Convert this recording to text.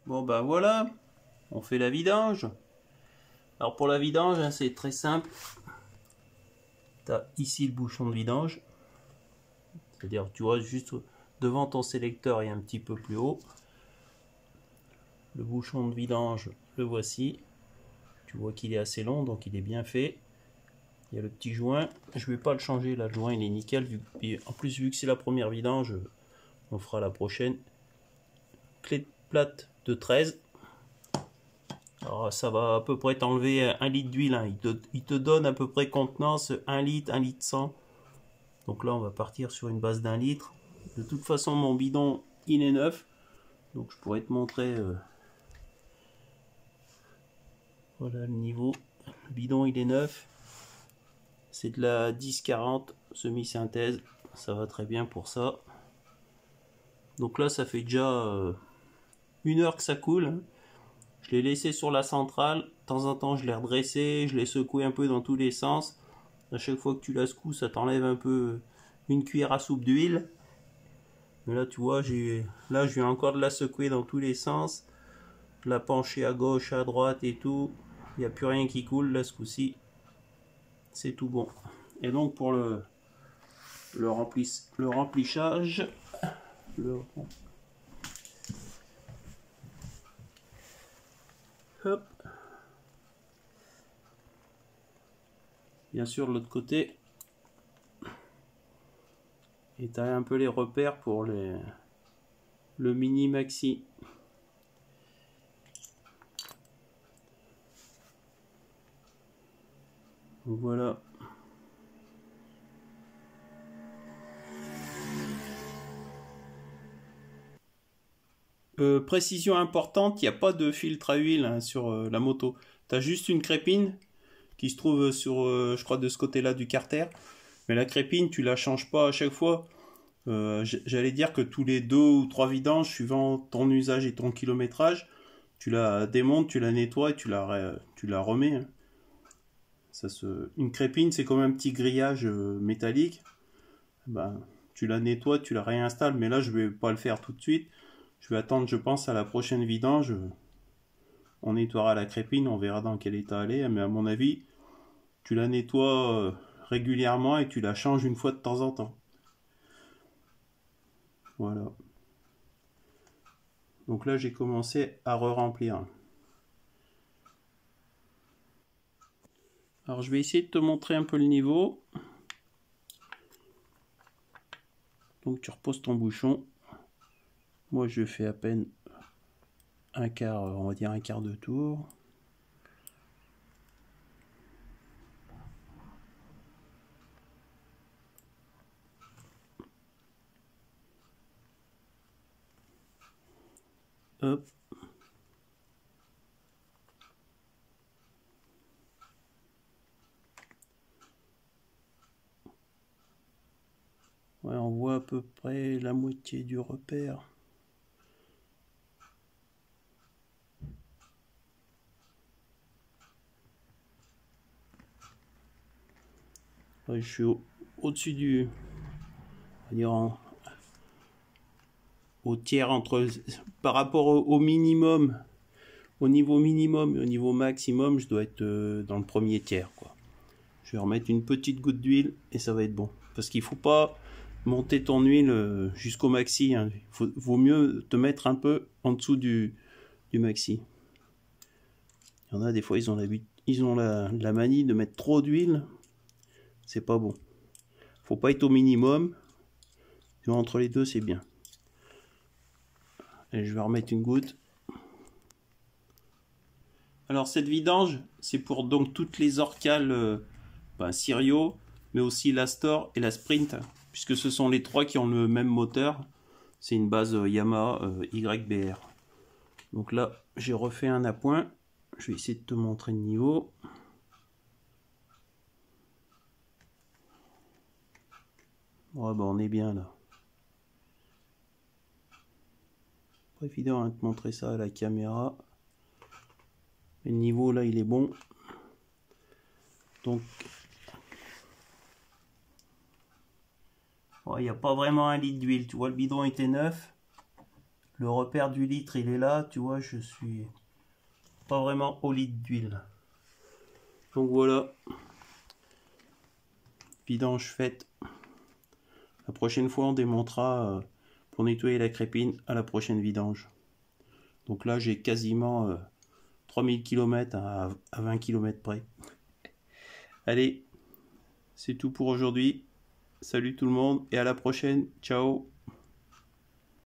Bon ben voilà, on fait la vidange. Alors pour la vidange, hein, c'est très simple. Tu as ici le bouchon de vidange. C'est-à-dire, tu vois, juste devant ton sélecteur et un petit peu plus haut. Le bouchon de vidange, le voici. Tu vois qu'il est assez long, donc il est bien fait. Il y a le petit joint. Je ne vais pas le changer, là, le joint il est nickel. En plus, vu que c'est la première vidange, on fera la prochaine. Clé plate de 13. Alors ça va à peu près t'enlever 1 litre d'huile. Hein. Il te donne à peu près contenance 1 litre, 1 litre 100. Donc là on va partir sur une base d'1 litre. De toute façon mon bidon il est neuf. Donc je pourrais te montrer. Voilà le niveau. Le bidon il est neuf. C'est de la 10-40 semi-synthèse. Ça va très bien pour ça. Donc là ça fait déjà 1 heure que ça coule. Hein. Je l'ai laissé sur la centrale. De temps en temps je l'ai redressé. Je l'ai secoué un peu dans tous les sens. À chaque fois que tu la secoues, ça t'enlève un peu une cuillère à soupe d'huile. Mais là, tu vois, je viens encore de la secouer dans tous les sens. De la pencher à gauche, à droite et tout. Il n'y a plus rien qui coule là ce coup-ci. C'est tout bon. Et donc pour le remplissage, hop. Bien sûr, de l'autre côté. Et tu as un peu les repères pour le mini maxi. Donc voilà. Précision importante, il n'y a pas de filtre à huile hein, sur la moto. Tu as juste une crépine qui se trouve sur, je crois, de ce côté-là du carter. Mais la crépine, tu la changes pas à chaque fois. J'allais dire que tous les 2 ou 3 vidanges, suivant ton usage et ton kilométrage, tu la démontes, tu la nettoies et tu la remets. Hein. Une crépine, c'est comme un petit grillage métallique. Ben, tu la nettoies, tu la réinstalles, mais là, je vais pas le faire tout de suite. Je vais attendre, je pense, à la prochaine vidange. On nettoiera la crépine, on verra dans quel état elle est. Mais à mon avis, tu la nettoies régulièrement et tu la changes une fois de temps en temps. Voilà. Donc là, j'ai commencé à re-remplir. Alors, je vais essayer de te montrer un peu le niveau. Donc, tu reposes ton bouchon. Moi, je fais à peine un quart, on va dire un quart de tour. Hop. Ouais, on voit à peu près la moitié du repère. Ouais, je suis au-dessus du... On va dire au tiers entre... Par rapport au minimum, au niveau minimum et au niveau maximum, je dois être dans le premier tiers, quoi. Je vais remettre une petite goutte d'huile et ça va être bon. Parce qu'il ne faut pas monter ton huile jusqu'au maxi. Hein. Vaut mieux te mettre un peu en dessous du maxi. Il y en a des fois, ils ont la manie de mettre trop d'huile. C'est pas bon. Faut pas être au minimum. Entre les deux, c'est bien. Et je vais remettre une goutte. Alors cette vidange, c'est pour donc toutes les Orcal Sirio, mais aussi l'Astor et la Sprint, puisque ce sont les trois qui ont le même moteur. C'est une base Yamaha YBR. Donc là, j'ai refait un appoint. Je vais essayer de te montrer le niveau. Ouais, bah on est bien là. Pas évident de te montrer ça à la caméra. Mais le niveau là, il est bon. Donc, il n'y a pas vraiment 1 litre d'huile. Tu vois, le bidon était neuf. Le repère du litre, il est là, tu vois, je suis pas vraiment au litre d'huile. Donc voilà, vidange faite. La prochaine fois, on démontera pour nettoyer la crépine à la prochaine vidange. Donc là, j'ai quasiment 3000 km à 20 km près. Allez, c'est tout pour aujourd'hui. Salut tout le monde et à la prochaine. Ciao.